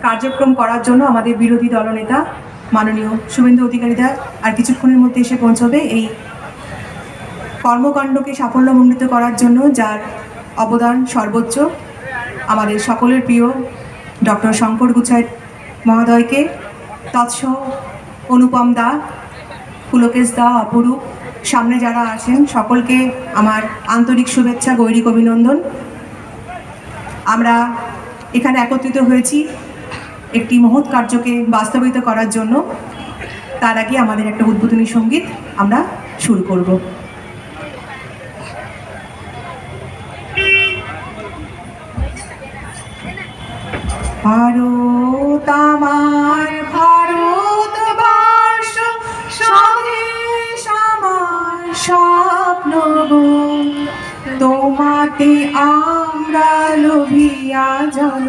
কার্যক্রম করার জন্য আমাদের বিরোধী দলনেতা মাননীয় শুভেন্দু অধিকারী দা আর কিছুক্ষণের মধ্যে এসে পৌঁছবে। এই কর্মকাণ্ডকে সাফল্যমণ্ডিত করার জন্য যার অবদান সর্বোচ্চ, আমাদের সকলের প্রিয় ডক্টর শঙ্কর গুছাই মহোদয়কে, তৎসহ অনুপম দা, পুলকেশ দা, অপরূপ, সামনে যারা আছেন সকলকে আমার আন্তরিক শুভেচ্ছা, গৈরিক অভিনন্দন। আমরা এখানে একত্রিত হয়েছি একটি মহৎ কার্যকে বাস্তবায়িত করার জন্য। তার আগে আমাদের একটা উদ্বোধনী সঙ্গীত আমরা শুরু করব। ভারত আমার ভারতবর্ষ, স্বদেশ আমার স্বপ্ন গো, তোমাতে আমরা লোভিয়া জন।